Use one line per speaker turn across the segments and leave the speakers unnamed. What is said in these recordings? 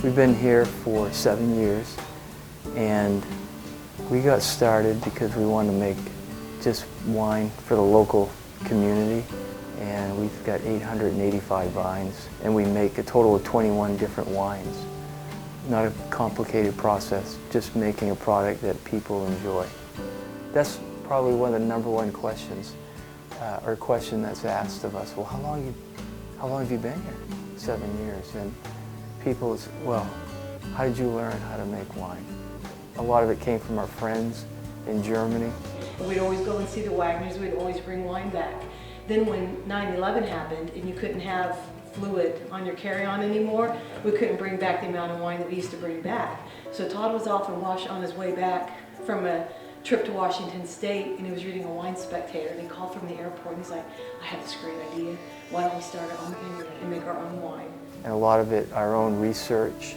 We've been here for 7 years, and we got started because we wanted to make just wine for the local community. And we've got 885 vines, and we make a total of 21 different wines. Not a complicated process, just making a product that people enjoy. That's probably one of the #1 questions, or question that's asked of us. Well, how long have you been here? 7 years. And people say, well, how did you learn how to make wine? A lot of it came from our friends in Germany.
We'd always go and see the wineries, we'd always bring wine back. Then when 9/11 happened and you couldn't have fluid on your carry-on anymore, we couldn't bring back the amount of wine that we used to bring back. So Todd was off on his way back from a trip to Washington State, and he was reading a Wine Spectator, and he called from the airport, and he's like, I have this great idea. Why don't we start our own vineyard and make our own wine?
And a lot of it, our own research,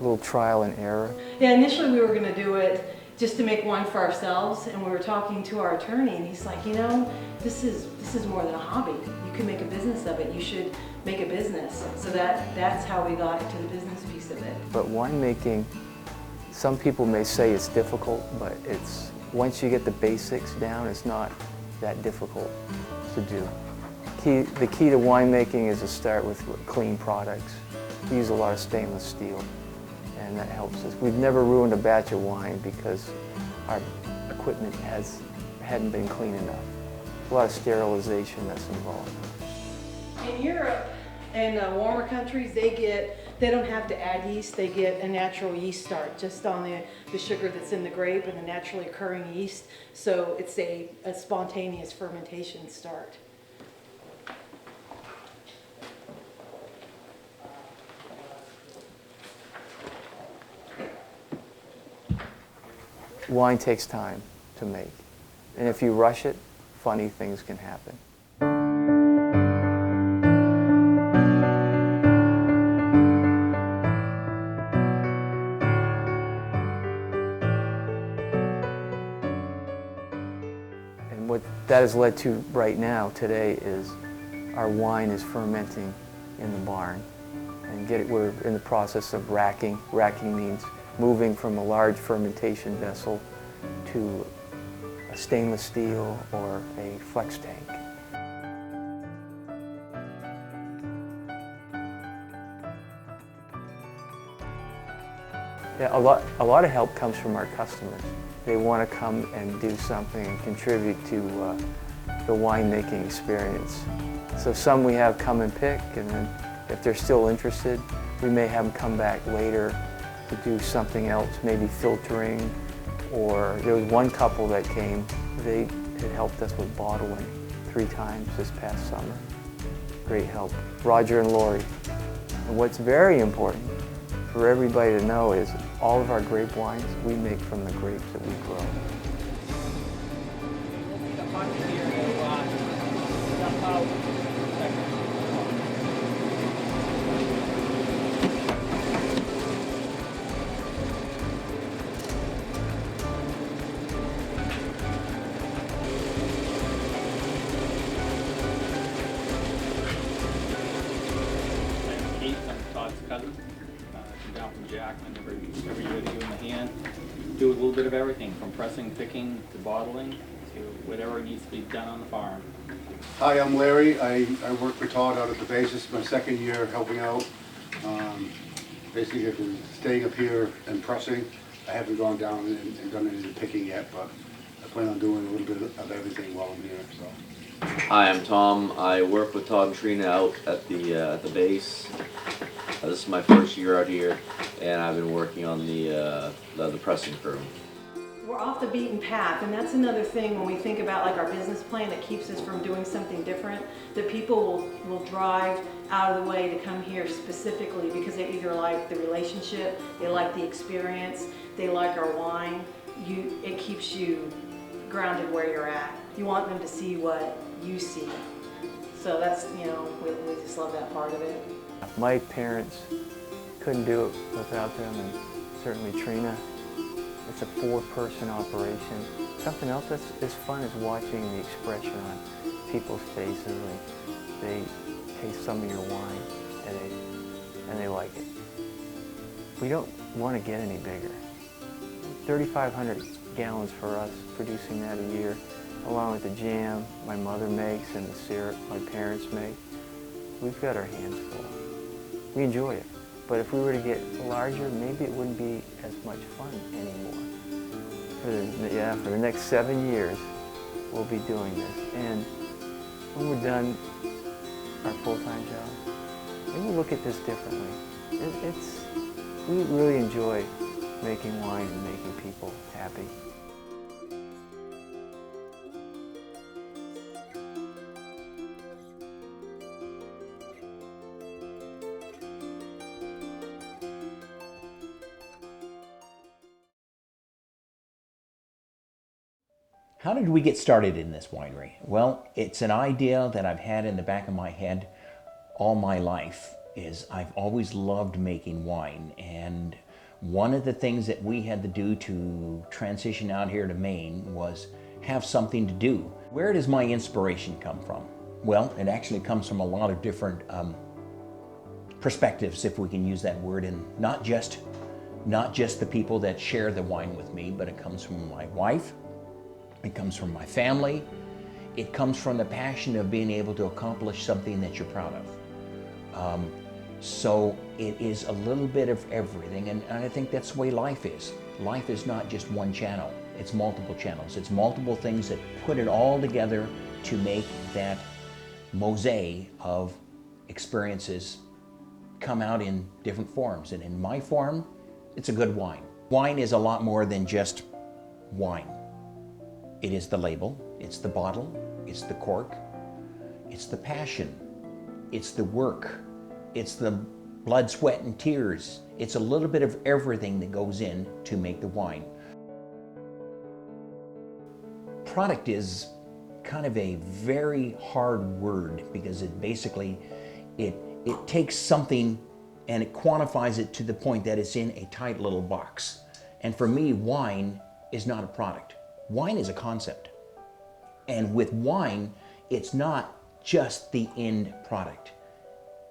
a little trial and error.
Yeah, initially we were going to do it just to make wine for ourselves, and we were talking to our attorney, and he's like, you know, this is more than a hobby. You can make a business of it. You should make a business. So that's how we got into the business piece of it.
But winemaking, some people may say it's difficult, but once you get the basics down, it's not that difficult to do. The key to winemaking is to start with clean products. We use a lot of stainless steel, and that helps us. We've never ruined a batch of wine because our equipment hadn't been clean enough. A lot of sterilization that's involved.
In Europe and warmer countries, they don't have to add yeast. They get a natural yeast start just on the sugar that's in the grape and the naturally occurring yeast. So it's a spontaneous fermentation start.
Wine takes time to make, and if you rush it, funny things can happen. And what that has led to right now, today, is our wine is fermenting in the barn. And we're in the process of racking. Racking means moving from a large fermentation vessel to a stainless steel or a flex tank. Yeah, a lot of help comes from our customers. They want to come and do something and contribute to the winemaking experience. So some we have come and pick, and then if they're still interested, we may have them come back later to do something else, maybe filtering. Or there was one couple that came, they had helped us with bottling 3 times this past summer. Great help. Roger and Lori. And what's very important for everybody to know is all of our grape wines we make from the grapes that we grow.
Cousin, come down from Jackman every year to give him a hand. Do a little bit of everything, from pressing, picking, to bottling, to whatever needs to be done on the farm.
Hi, I'm Larry. I work for Todd out at the base. This is my 2nd year helping out. Basically, I've been staying up here and pressing. I haven't gone down and done any of the picking yet, but I plan on doing a little bit of everything while I'm here. So.
Hi, I'm Tom. I work with Todd and Trina out at the base. This is my 1st year out here, and I've been working on the pressing crew.
We're off the beaten path, and that's another thing when we think about like our business plan that keeps us from doing something different, that people will drive out of the way to come here specifically because they either like the relationship, they like the experience, they like our wine. It keeps you grounded where you're at. You want them to see what you see. So that's, you know, we just love that part of it.
My parents couldn't do it without them, and certainly Trina. It's a 4-person operation. Something else that's fun is watching the expression on people's faces when they taste some of your wine and they like it. we don't want to get any bigger. 3,500 gallons for us, producing that a year, along with the jam my mother makes and the syrup my parents make. We've got our hands full. We enjoy it. But if we were to get larger, maybe it wouldn't be as much fun anymore. For the next 7 years, we'll be doing this. And when we're done our full-time job, maybe we'll look at this differently. We really enjoy making wine and making people happy.
How did we get started in this winery? Well, it's an idea that I've had in the back of my head all my life. I've always loved making wine, and one of the things that we had to do to transition out here to Maine was have something to do. Where does my inspiration come from? Well, it actually comes from a lot of different perspectives, if we can use that word, and not just the people that share the wine with me, but it comes from my wife. It comes from my family. It comes from the passion of being able to accomplish something that you're proud of. So it is a little bit of everything, and I think that's the way life is. Life is not just one channel. It's multiple channels. It's multiple things that put it all together to make that mosaic of experiences come out in different forms. And in my form, it's a good wine. Wine is a lot more than just wine. It is the label, it's the bottle, it's the cork, it's the passion, it's the work, it's the blood, sweat, and tears. It's a little bit of everything that goes in to make the wine. Product is kind of a very hard word because it basically, it takes something and it quantifies it to the point that it's in a tight little box. And for me, wine is not a product. Wine is a concept. And with wine, it's not just the end product.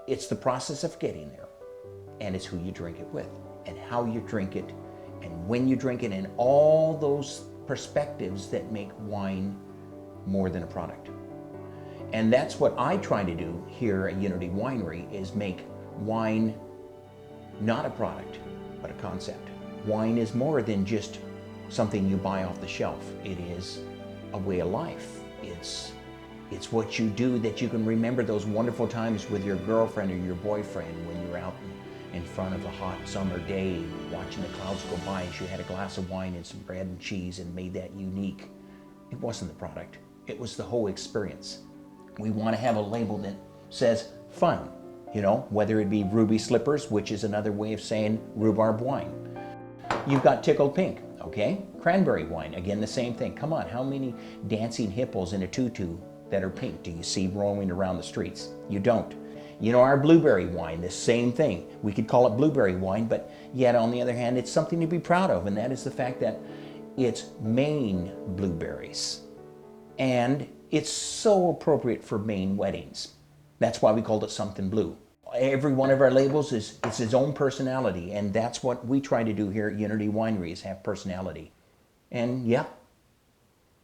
It's the process of getting there. And it's who you drink it with, and how you drink it, and when you drink it, and all those perspectives that make wine more than a product. And that's what I try to do here at Unity Winery, is make wine not a product, but a concept. Wine is more than just something you buy off the shelf. It is a way of life. It's what you do that you can remember those wonderful times with your girlfriend or your boyfriend when you're out in front of a hot summer day watching the clouds go by and you had a glass of wine and some bread and cheese and made that unique. It wasn't the product. It was the whole experience. We want to have a label that says fun, you know, whether it be Ruby Slippers, which is another way of saying rhubarb wine. You've got Tickled Pink. Okay, cranberry wine, again the same thing. Come on, how many dancing hippos in a tutu that are pink do you see roaming around the streets? You don't. You know, our blueberry wine, the same thing. We could call it blueberry wine, but yet on the other hand, it's something to be proud of, and that is the fact that it's Maine blueberries. And it's so appropriate for Maine weddings. That's why we called it Something Blue. Every one of our labels it's its own personality, and that's what we try to do here at Unity Winery, is have personality. And yeah,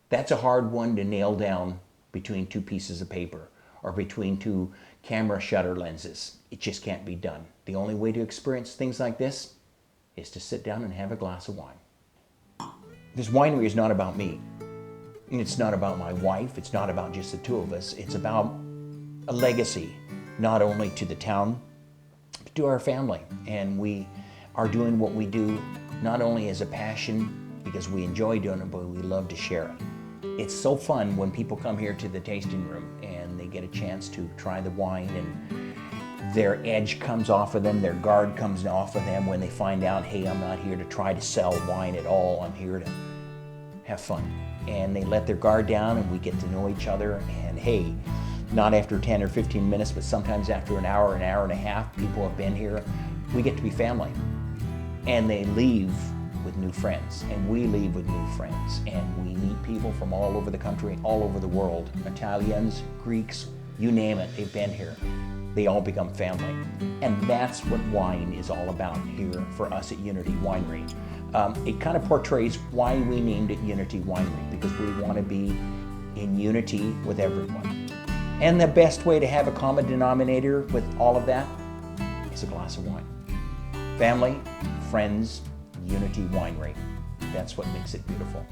that's a hard one to nail down between two pieces of paper or between two camera shutter lenses. It just can't be done. The only way to experience things like this is to sit down and have a glass of wine. This winery is not about me. It's not about my wife. It's not about just the two of us. It's about a legacy, not only to the town, but to our family. And we are doing what we do not only as a passion, because we enjoy doing it, but we love to share it. It's so fun when people come here to the tasting room and they get a chance to try the wine, and their edge comes off of them, their guard comes off of them when they find out, hey, I'm not here to try to sell wine at all, I'm here to have fun. And they let their guard down and we get to know each other, and hey, not after 10 or 15 minutes, but sometimes after an hour and a half, people have been here, we get to be family. And they leave with new friends, and we leave with new friends, and we meet people from all over the country, all over the world. Italians, Greeks, you name it, they've been here. They all become family. And that's what wine is all about here for us at Unity Winery. It kind of portrays why we named it Unity Winery, because we want to be in unity with everyone. And the best way to have a common denominator with all of that is a glass of wine. Family, friends, Unity Winery. That's what makes it beautiful.